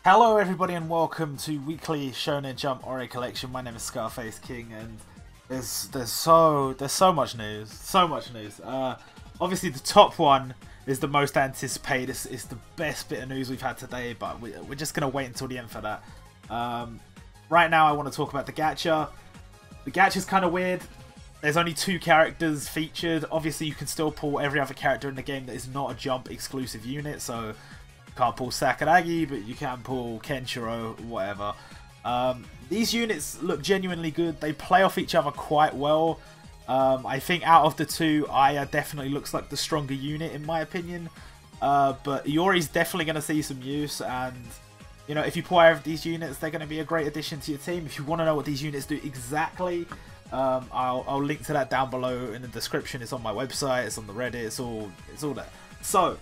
Hello everybody and welcome to weekly Shonen Jump Ori collection. My name is Scarface King and there's so much news. Obviously the top one is the most anticipated. It's the best bit of news we've had today, but we're just gonna wait until the end for that. Right now I want to talk about the gacha. The gacha's kind of weird. There's only 2 characters featured. Obviously you can still pull every other character in the game that is not a Jump exclusive unit, so can't pull Sakuragi, but you can pull Kenshiro, whatever. These units look genuinely good. They play off each other quite well. I think out of the 2, Aya definitely looks like the stronger unit in my opinion. But Iori's definitely going to see some use, and you know, if you pull out of these units, they're going to be a great addition to your team. If you want to know what these units do exactly, I'll link to that down below in the description. It's on my website, it's on the Reddit, it's all there. So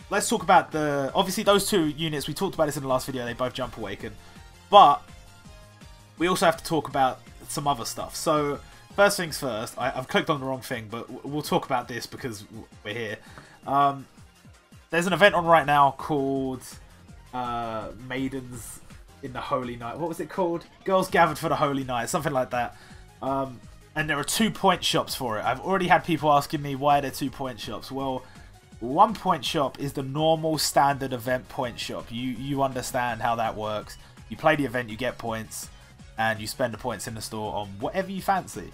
let's talk about obviously those 2 units. We talked about this in the last video. They both Jump Awaken. But we also have to talk about some other stuff. So first things first. I've clicked on the wrong thing, but we'll talk about this because we're here. There's an event on right now called Maidens in the Holy Night. What was it called? Girls Gathered for the Holy Night. Something like that. And there are 2-point shops for it. I've already had people asking me why they're 2-point shops. Well, 1-point shop is the normal standard event point shop. You understand how that works. You play the event, you get points, and you spend the points in the store on whatever you fancy.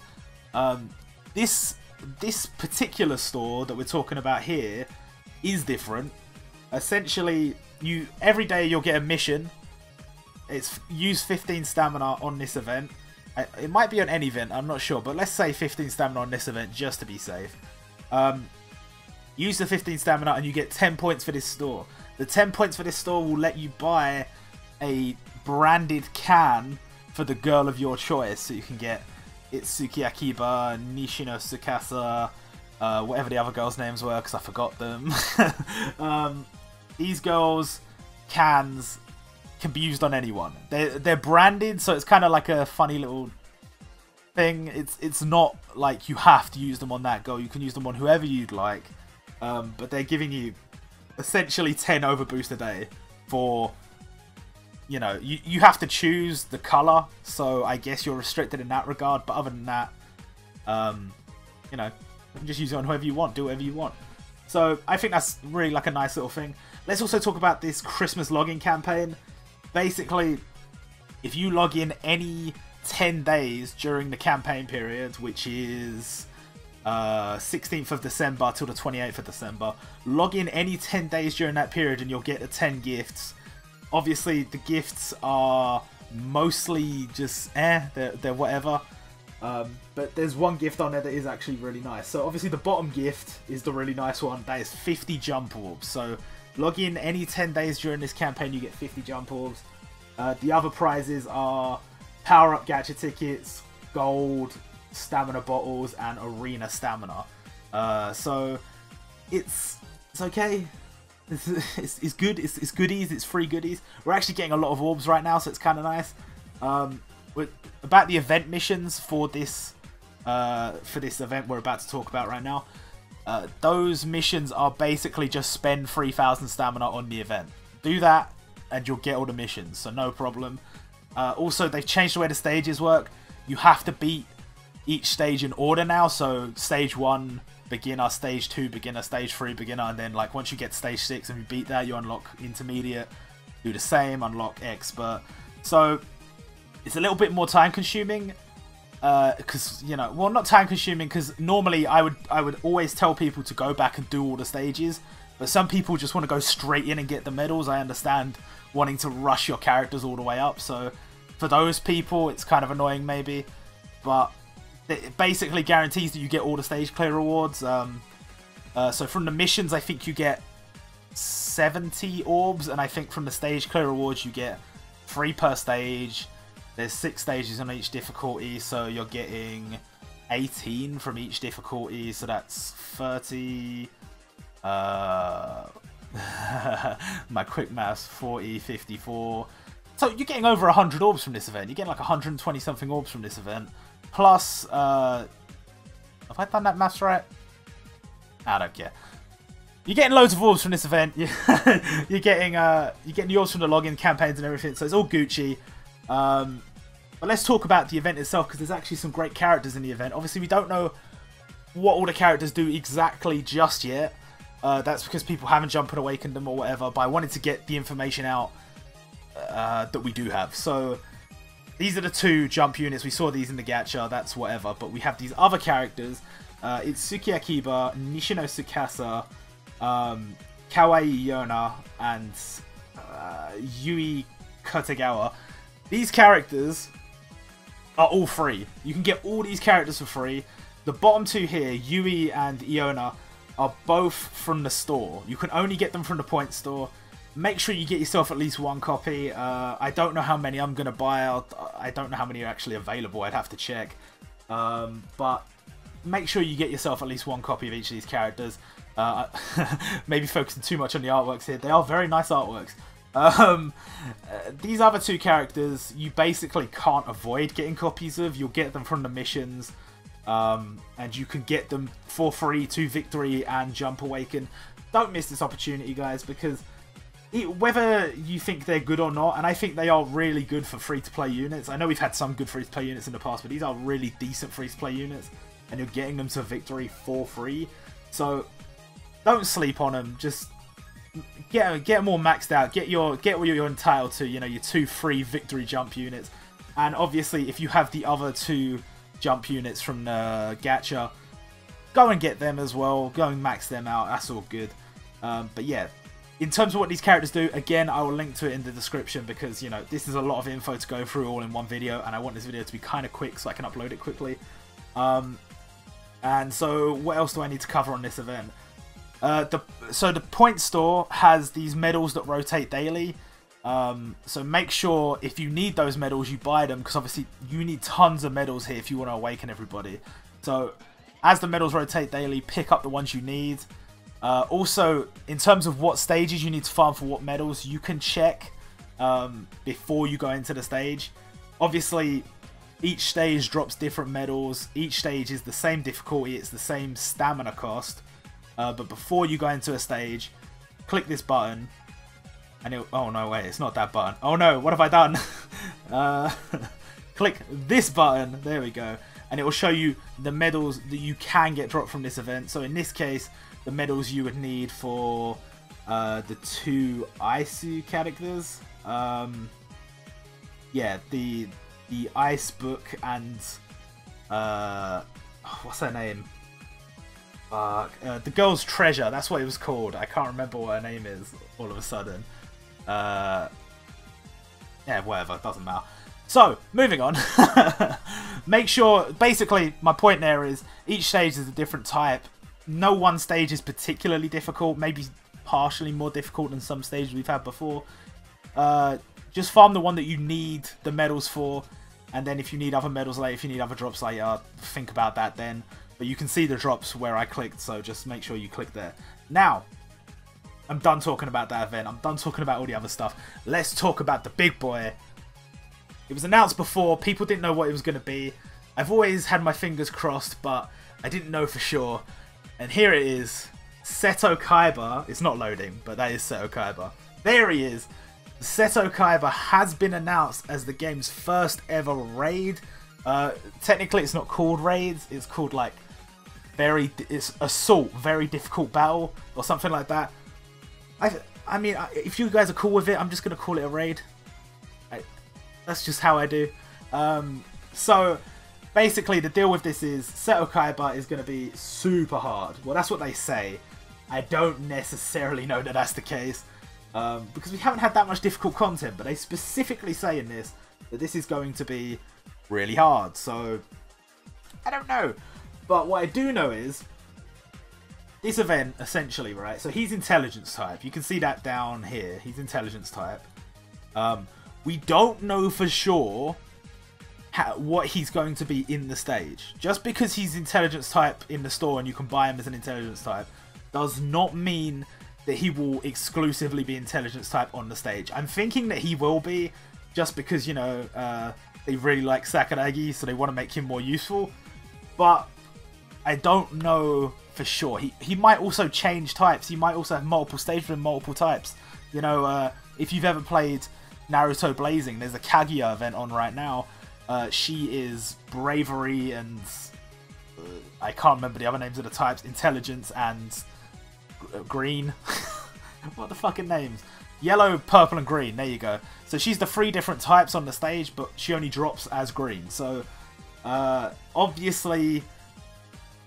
This particular store that we're talking about here is different. Essentially, every day you'll get a mission. It's use 15 stamina on this event. It might be on any event, I'm not sure, but let's say 15 stamina on this event just to be safe. Use the 15 stamina and you get 10 points for this store. The 10 points for this store will let you buy a branded can for the girl of your choice. So you can get Itsuki Akiba, Nishino Tsukasa, whatever the other girls' names were because I forgot them. These girls' cans can be used on anyone. They're branded, so it's kind of like a funny little thing. It's not like you have to use them on that girl. You can use them on whoever you'd like. But they're giving you essentially 10 overboost a day for, you know, you have to choose the color, so I guess you're restricted in that regard, but other than that, you know, you can just use it on whoever you want, do whatever you want. So I think that's really like a nice little thing. Let's also talk about this Christmas login campaign. Basically, if you log in any 10 days during the campaign period, which is 16th of December till the 28th of December. Log in any 10 days during that period and you'll get the 10 gifts. Obviously, the gifts are mostly just they're whatever. But there's one gift on there that is actually really nice. So obviously the bottom gift is the really nice one. That is 50 jump orbs. So log in any 10 days during this campaign, you get 50 jump orbs. The other prizes are power-up gacha tickets, gold, stamina bottles, and arena stamina. So it's okay. It's good. It's goodies. It's free goodies. We're actually getting a lot of orbs right now, so it's kind of nice. About the event missions for this event we're about to talk about right now. Those missions are basically just spend 3,000 stamina on the event. Do that, and you'll get all the missions. So no problem. Also, they've changed the way the stages work. You have to beat each stage in order now, so stage 1 beginner, stage 2 beginner, stage 3 beginner, and then like once you get stage 6 and you beat that, you unlock intermediate, do the same, unlock expert. So it's a little bit more time consuming because, you know, well, not time consuming because normally I would always tell people to go back and do all the stages, but some people just want to go straight in and get the medals. I understand wanting to rush your characters all the way up, so for those people it's kind of annoying maybe, but it basically guarantees that you get all the stage clear rewards. So from the missions, I think you get 70 orbs, and I think from the stage clear rewards you get 3 per stage. There's 6 stages on each difficulty, so you're getting 18 from each difficulty, so that's 30. My quick maths, 40, 54. So you're getting over 100 orbs from this event. You're getting like 120 something orbs from this event. Plus, have I done that maths right? I don't care. you're getting loads of orbs from this event. You're getting the orbs from the login campaigns and everything, so it's all Gucci. But let's talk about the event itself, because there's actually some great characters in the event. Obviously, we don't know what all the characters do exactly just yet. That's because people haven't Jump and Awakened them or whatever, but I wanted to get the information out that we do have. So these are the 2 jump units. We saw these in the gacha, that's whatever, but we have these other characters. It's Suki Akiba, Nishino Tsukasa, Kawaii Yona, and Yui Kotegawa. These characters are all free. You can get all these characters for free. The bottom 2 here, Yui and Iona, are both from the store. You can only get them from the point store. Make sure you get yourself at least 1 copy. I don't know how many I'm going to buy. I don't know how many are actually available. I'd have to check. But make sure you get yourself at least 1 copy of each of these characters. Maybe focusing too much on the artworks here. They are very nice artworks. These other 2 characters you basically can't avoid getting copies of. You'll get them from the missions. And you can get them for free to Victory and Jump Awaken. Don't miss this opportunity, guys, because whether you think they're good or not, and I think they are really good for free-to-play units. I know we've had some good free-to-play units in the past, but these are really decent free-to-play units, and you're getting them to Victory for free. So don't sleep on them. Just get them all maxed out. Get what you're entitled to. You know, your 2 free Victory jump units, and obviously if you have the other 2 jump units from the gacha, go and get them as well. Go and max them out. That's all good. But yeah, in terms of what these characters do, again, I will link to it in the description, because, you know, this is a lot of info to go through all in one video, and I want this video to be kind of quick so I can upload it quickly. And so what else do I need to cover on this event? So the point store has these medals that rotate daily. So make sure if you need those medals, you buy them, because obviously you need tons of medals here if you want to awaken everybody. So as the medals rotate daily, pick up the ones you need. Also, in terms of what stages you need to farm for what medals, you can check before you go into the stage. Obviously, each stage drops different medals. Each stage is the same difficulty. It's the same stamina cost. But before you go into a stage, click this button. And oh no, wait, it's not that button. Oh no, what have I done? Click this button. There we go. And it will show you the medals that you can get dropped from this event. So in this case, the medals you would need for the 2 Isu characters. Yeah, the Ice Book and what's her name? The Girl's Treasure. That's what it was called. I can't remember what her name is all of a sudden. Yeah, whatever, doesn't matter. So, moving on. Make sure, basically, my point there is each stage is a different type. No one stage is particularly difficult, maybe partially more difficult than some stages we've had before. Just farm the one that you need the medals for, and then if you need other medals later, if you need other drops later, think about that then. But you can see the drops where I clicked, so just make sure you click there. Now, I'm done talking about that event. I'm done talking about all the other stuff. Let's talk about the big boy. It was announced before. People didn't know what it was going to be. I've always had my fingers crossed, but I didn't know for sure. And here it is. Seto Kaiba. It's not loading, but that is Seto Kaiba. There he is. Seto Kaiba has been announced as the game's first ever raid. Technically, it's not called raids. It's called, like, it's assault, very difficult battle, or something like that. I mean, if you guys are cool with it, I'm just going to call it a raid. That's just how I do. So, basically, the deal with this is Seto Kaiba is going to be super hard. Well, that's what they say. I don't necessarily know that that's the case. Because we haven't had that much difficult content, but they specifically say in this that this is going to be really hard. So, I don't know. But what I do know is this event, essentially, right? So he's intelligence type. You can see that down here. He's intelligence type. We don't know for sure what he's going to be in the stage. Just because he's intelligence type in the store and you can buy him as an intelligence type does not mean that he will exclusively be intelligence type on the stage. I'm thinking that he will be, just because, you know, they really like Sakuragi, so they want to make him more useful. But I don't know for sure. He might also change types. He might also have multiple stages with multiple types. You know, if you've ever played Naruto Blazing, there's a Kaguya event on right now. She is bravery and I can't remember the other names of the types. Intelligence and green. What the fucking names? Yellow, purple, and green. There you go. So she's the 3 different types on the stage, but she only drops as green. So obviously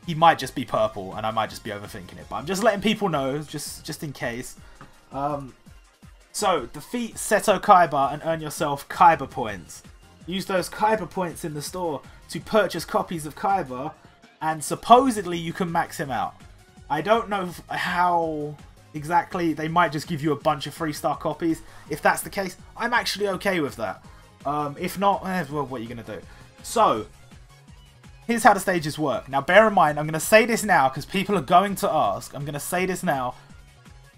he might just be purple, and I might just be overthinking it. But I'm just letting people know, just in case. So defeat Seto Kaiba and earn yourself Kaiba points. Use those Kaiba points in the store to purchase copies of Kaiba, and supposedly you can max him out. I don't know how exactly. They might just give you a bunch of 3-star copies. If that's the case, I'm actually okay with that. If not, well, what are you going to do? So, here's how the stages work. Now, bear in mind, I'm going to say this now because people are going to ask. I'm going to say this now.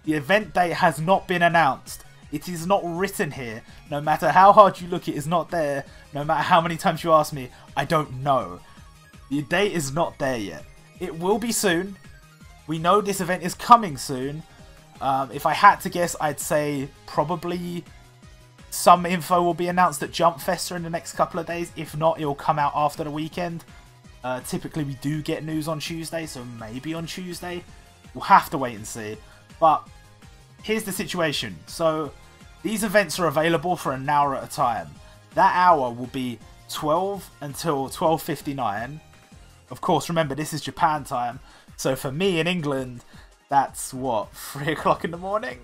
The event date has not been announced. It is not written here. No matter how hard you look, it is not there. No matter how many times you ask me, I don't know. The date is not there yet. It will be soon. We know this event is coming soon. If I had to guess, I'd say probably some info will be announced at Jump Festa in the next couple of days. If not, it'll come out after the weekend. Typically, we do get news on Tuesday, so maybe on Tuesday. We'll have to wait and see. But here's the situation. So these events are available for an hour at a time. That hour will be 12 until 12:59. Of course, remember, this is Japan time. So for me in England, that's what, 3 o'clock in the morning?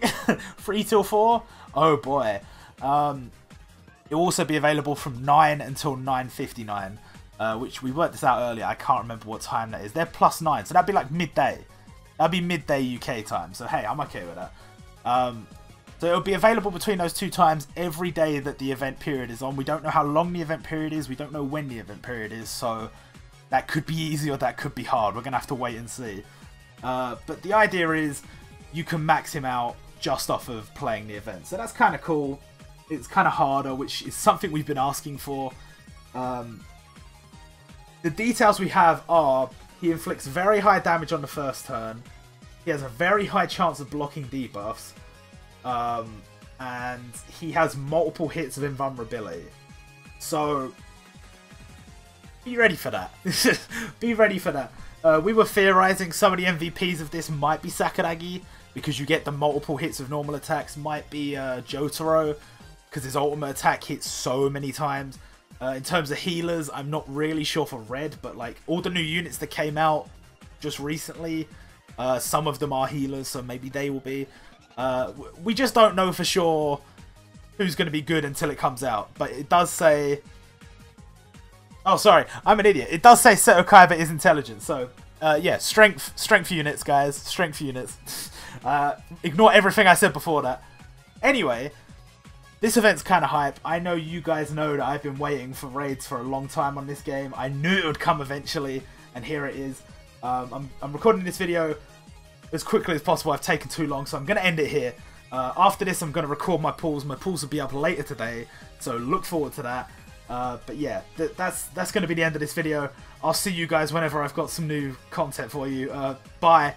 3 till 4? Oh boy. It will also be available from 9 until 9:59, which we worked this out earlier. I can't remember what time that is. They're +9, so that'd be like midday. That'd be midday UK time. So hey, I'm okay with that. So it'll be available between those 2 times every day that the event period is on. We don't know how long the event period is. We don't know when the event period is. So that could be easy or that could be hard. We're going to have to wait and see. But the idea is you can max him out just off of playing the event. So that's kind of cool. It's kind of harder, which is something we've been asking for. The details we have are he inflicts very high damage on the first turn. He has a very high chance of blocking debuffs. And he has multiple hits of invulnerability. So be ready for that. Be ready for that. We were theorizing some of the MVPs of this might be Sakuragi, because you get the multiple hits of normal attacks. Might be Jotaro, because his ultimate attack hits so many times. In terms of healers, I'm not really sure for Red, but like all the new units that came out just recently, some of them are healers, so maybe they will be. We just don't know for sure who's going to be good until it comes out. But it does say... Oh, sorry, I'm an idiot. It does say Seto Kaiba is intelligent. So, yeah, strength units, guys. Strength units. Ignore everything I said before that. Anyway, this event's kind of hype. I know you guys know that I've been waiting for raids for a long time on this game. I knew it would come eventually, and here it is. I'm recording this video as quickly as possible. I've taken too long, so I'm going to end it here. After this, I'm going to record my pulls. My pulls will be up later today, so look forward to that. But yeah, that's going to be the end of this video. I'll see you guys whenever I've got some new content for you. Bye.